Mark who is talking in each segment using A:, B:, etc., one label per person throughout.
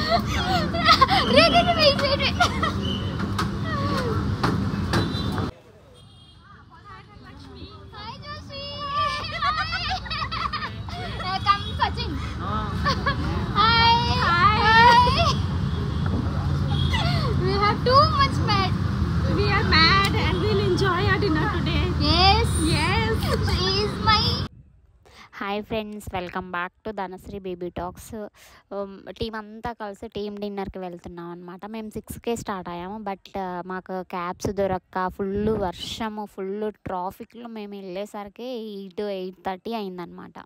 A: We have too much mad.
B: We are mad and we'll enjoy our dinner today.
A: Yes.
B: Yes.
A: She is my.
C: Hi friends, welcome back to Dhanashree baby talks. Team అంతా కలిసి team డిన్నర్కి వెళ్తున్నాం అనమాట. మేము 6కే start అయ్యాము, but మాకు cabs దొరక్క full వర్షము, ఫుల్ ట్రాఫిక్లో మేము వెళ్ళేసరికి 8:30 అయిందనమాట.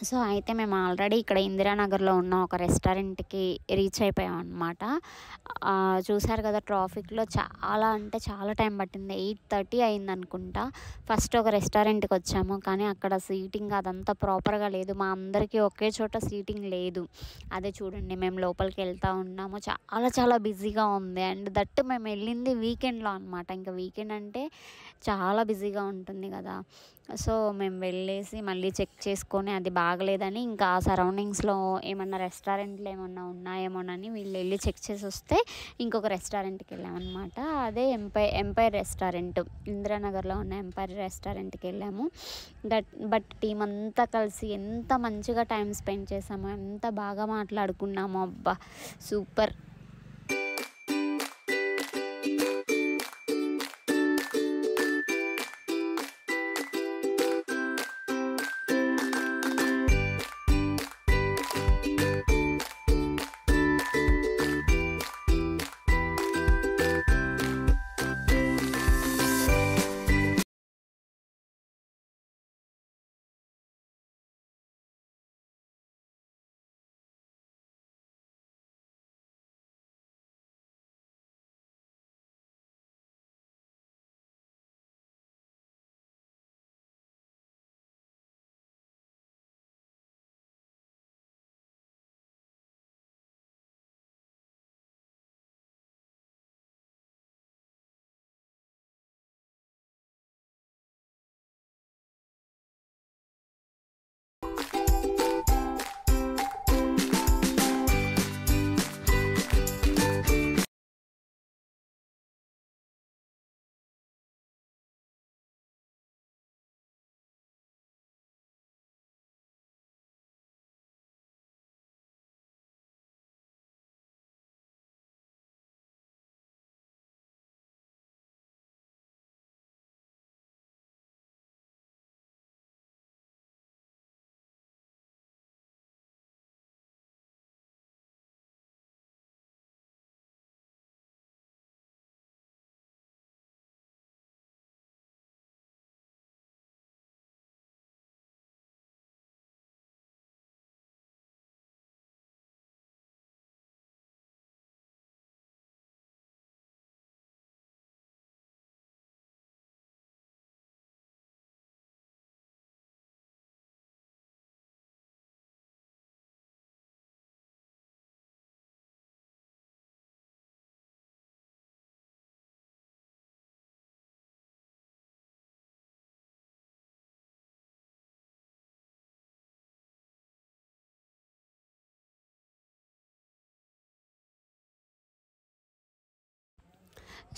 C: సో అయితే మేము ఆల్రెడీ ఇక్కడ ఇందిరానగర్లో ఉన్న ఒక రెస్టారెంట్కి రీచ్ అయిపోయాం అనమాట. చూసారు కదా, ట్రాఫిక్లో చాలా అంటే చాలా టైం పట్టింది. 8:30 అయింది అనుకుంటా. ఫస్ట్ ఒక రెస్టారెంట్కి వచ్చాము, కానీ అక్కడ సీటింగ్ అదంతా ప్రాపర్గా లేదు. మా అందరికీ ఒకే చోట సీటింగ్ లేదు. అదే చూడండి, మేము లోపలికి వెళ్తూ ఉన్నాము. చాలా చాలా బిజీగా ఉంది. అండ్ దట్ మేము వెళ్ళింది వీకెండ్లో అనమాట. ఇంకా వీకెండ్ అంటే చాలా బిజీగా ఉంటుంది కదా. సో మేము వెళ్ళేసి మళ్ళీ చెక్ చేసుకొని అది బాగలేదని ఇంకా ఆ సరౌండింగ్స్లో ఏమన్నా రెస్టారెంట్లు ఏమన్నా ఉన్నాయేమోనని వీళ్ళు వెళ్ళి చెక్ చేసి వస్తే ఇంకొక రెస్టారెంట్కి వెళ్ళామన్నమాట. అదే ఎంపైర్ రెస్టారెంట్, ఇందిరానగర్లో ఉన్న ఎంపైర్ రెస్టారెంట్కి వెళ్ళాము. బట్ టీం అంతా కలిసి ఎంత మంచిగా టైం స్పెండ్ చేసామో, ఎంత బాగా మాట్లాడుకున్నామో, అబ్బా సూపర్.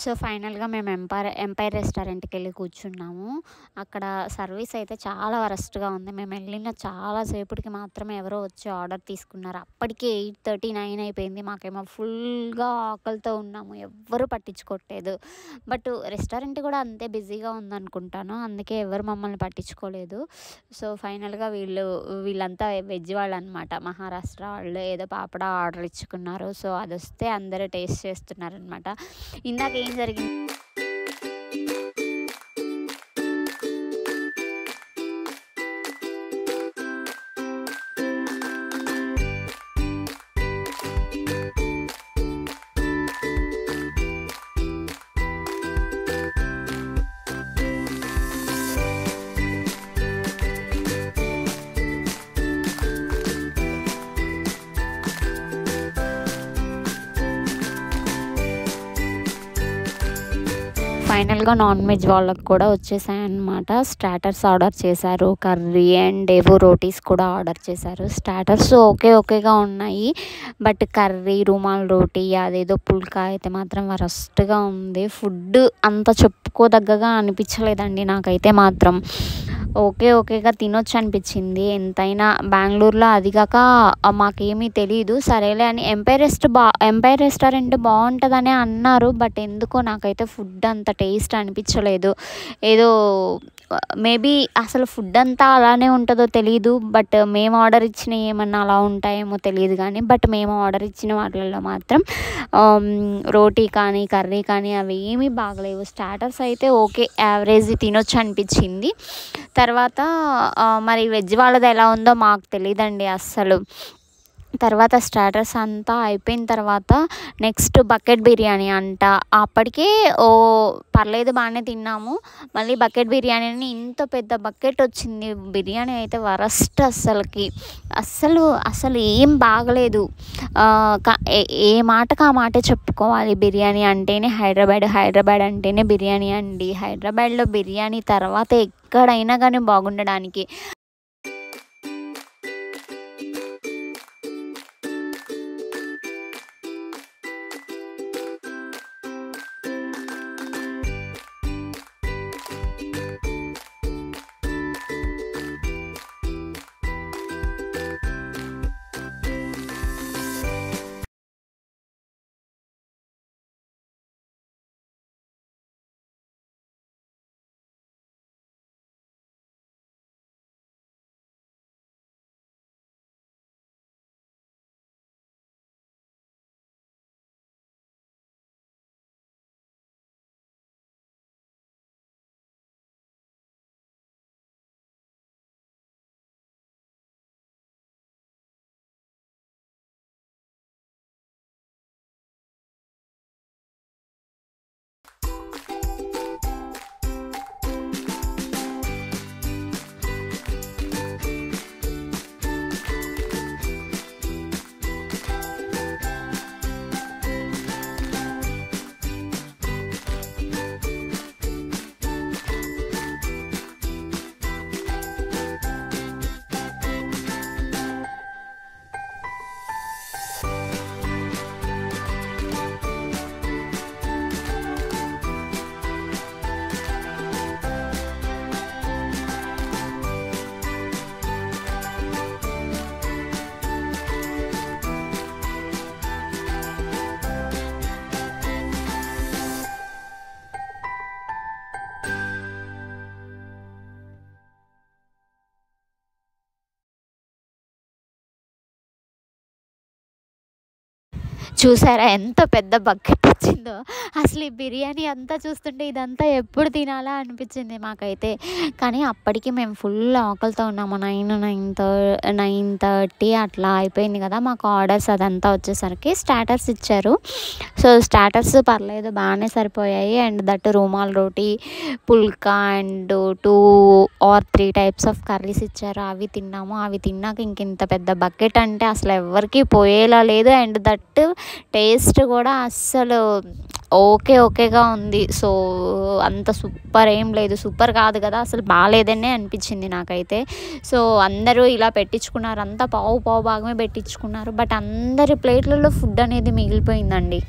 C: సో ఫైనల్గా మేము ఎంపైర్ రెస్టారెంట్కి వెళ్ళి కూర్చున్నాము. అక్కడ సర్వీస్ అయితే చాలా వరస్ట్గా ఉంది. మేము వెళ్ళిన చాలా సేపటికి మాత్రమే ఎవరో వచ్చి ఆర్డర్ తీసుకున్నారు. అప్పటికే 8:39 అయిపోయింది. మాకేమో ఫుల్గా ఆకలితో ఉన్నాము, ఎవ్వరూ పట్టించుకోవట్లేదు. బట్ రెస్టారెంట్ కూడా అంతే బిజీగా ఉందనుకుంటాను, అందుకే ఎవరు మమ్మల్ని పట్టించుకోలేదు. సో ఫైనల్గా వీళ్ళంతా వెజ్ వాళ్ళు అనమాట, మహారాష్ట్ర వాళ్ళు. ఏదో పాపడ ఆర్డర్ ఇచ్చుకున్నారు. సో అది వస్తే అందరూ టేస్ట్ చేస్తున్నారనమాట. ఇందాక ఏం జరిగింది, ఫైనల్గా నాన్ వెజ్ వాళ్ళకి కూడా వచ్చేసాయన్నమాట. స్టార్టర్స్ ఆర్డర్ చేశారు, కర్రీ అండ్ ఏవో రోటీస్ కూడా ఆర్డర్ చేశారు. స్టార్టర్స్ ఓకేగా ఉన్నాయి, బట్ కర్రీ, రుమాల్ రోటీ, అదేదో పుల్కా అయితే మాత్రం వరస్ట్గా ఉంది. ఫుడ్ అంత చెప్పుకోదగ్గగా అనిపించలేదండి నాకైతే మాత్రం. ఓకేగా తినొచ్చు అనిపించింది. ఎంతైనా బెంగళూరులో, అది కాక మాకేమీ తెలీదు. సరేలే అని ఎంపైర్ రెస్టారెంట్ బాగుంటుందని అన్నారు, బట్ ఎందుకో నాకైతే ఫుడ్ అంత టేస్ట్ అనిపించలేదు. ఏదో మేబీ అసలు ఫుడ్ అంతా అలానే ఉంటుందో తెలీదు, బట్ మేము ఆర్డర్ ఇచ్చిన ఏమన్నా అలా ఉంటాయేమో తెలియదు కానీ, బట్ మేము ఆర్డర్ ఇచ్చిన వాటిల్లో మాత్రం రోటీ కానీ కర్రీ కానీ అవి ఏమీ బాగలేవు. స్టార్టర్స్ అయితే ఓకే, యావరేజ్ తినొచ్చు అనిపించింది. తర్వాత మరి వెజ్ వాళ్ళది ఎలా ఉందో మాకు తెలియదండి అస్సలు. తర్వాత స్టార్టర్స్ అంతా అయిపోయిన తర్వాత నెక్స్ట్ బకెట్ బిర్యానీ అంట. అప్పటికే పర్లేదు బాగానే తిన్నాము. మళ్ళీ బకెట్ బిర్యానీ ఇంత పెద్ద బకెట్ వచ్చింది. బిర్యానీ అయితే వరస్ట్, అస్సలు ఏం బాగలేదు. ఏ మాటకు ఆ మాటే చెప్పుకోవాలి. బిర్యానీ అంటేనే హైదరాబాద్ అంటేనే బిర్యానీ అండి. హైదరాబాద్లో బిర్యానీ తర్వాత ఎక్కడైనా కానీ బాగుండడానికి. చూసారా ఎంత పెద్ద బకెట్ వచ్చిందో. అసలు ఈ బిర్యానీ అంతా చూస్తుంటే ఇదంతా ఎప్పుడు తినాలా అనిపించింది మాకైతే. కానీ అప్పటికి మేము ఫుల్ ఆకలితో ఉన్నాము. 9:30 అట్లా అయిపోయింది కదా మాకు ఆర్డర్స్. అదంతా వచ్చేసరికి స్టార్టర్స్ ఇచ్చారు. సో స్టార్టర్స్ పర్లేదు, బాగానే సరిపోయాయి. And that rumal roti, phulka and 2 or 3 types of curries ఇచ్చారు. అవి తిన్నాము. అవి తిన్నాక ఇంత పెద్ద బకెట్ అంటే అసలు ఎవరికి పోయేలా లేదు. అండ్ దట్ టేస్ట్ కూడా అస్సలు ఓకేగా ఉంది. సో అంత సూపర్ ఏం లేదు, సూపర్ కాదు కదా, అసలు బాగాలేదనే అనిపించింది నాకైతే. సో అందరూ ఇలా పెట్టించుకున్నారు, అంతా పావు భాగమే పెట్టించుకున్నారు. బట్ అందరి ప్లేట్లలో ఫుడ్ అనేది మిగిలిపోయిందండి.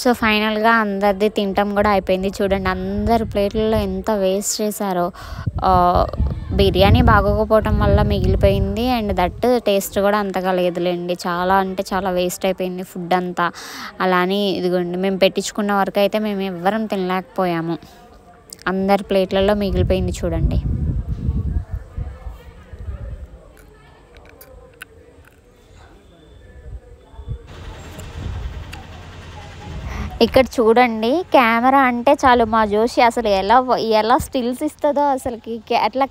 C: సో ఫైనల్గా అందరిది తినటం కూడా అయిపోయింది. చూడండి అందరు ప్లేట్లలో ఎంత వేస్ట్ చేశారో. బిర్యానీ బాగోకపోవటం వల్ల మిగిలిపోయింది, అండ్ దట్ టేస్ట్ కూడా అంతగా లేదులేండి. చాలా అంటే చాలా వేస్ట్ అయిపోయింది ఫుడ్ అంతా. అలానే ఇదిగోండి మేము పెట్టించుకున్న వరకు అయితే మేము ఎవ్వరం తినలేకపోయాము. అందరి ప్లేట్లలో మిగిలిపోయింది చూడండి. ఇక్కడ చూడండి కెమెరా అంటే చాలు మా జోషి అసలు ఎలా స్టిల్స్ ఇస్తుందో అసలుకి. అట్లా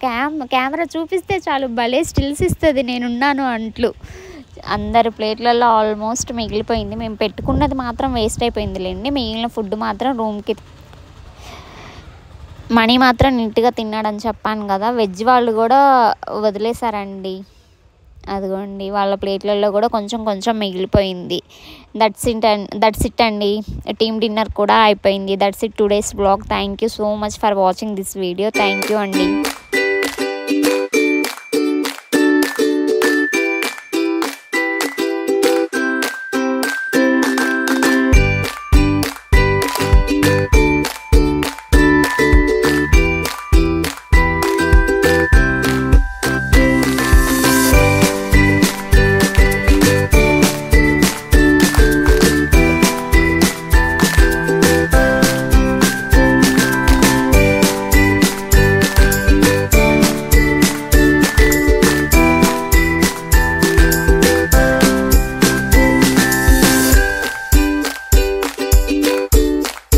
C: కెమెరా చూపిస్తే చాలు భలే స్టిల్స్ ఇస్తుంది నేనున్నాను అంట్లు. అందరి ప్లేట్లలో ఆల్మోస్ట్ మిగిలిపోయింది. మేము పెట్టుకున్నది మాత్రం వేస్ట్ అయిపోయిందిలేండి. మిగిలిన ఫుడ్ మాత్రం రూమ్కి మనీ మాత్రం నీట్గా తిన్నాడని చెప్పాను కదా. వెజ్ వాళ్ళు కూడా వదిలేశారండి. అదిగోండి వాళ్ళ ప్లేట్లలో కూడా కొంచెం కొంచెం మిగిలిపోయింది. దట్స్ ఇట్ అండి. టీమ్ డిన్నర్ కూడా అయిపోయింది. That's it today's blog. Thank you so much for watching this video. Thank you అండి.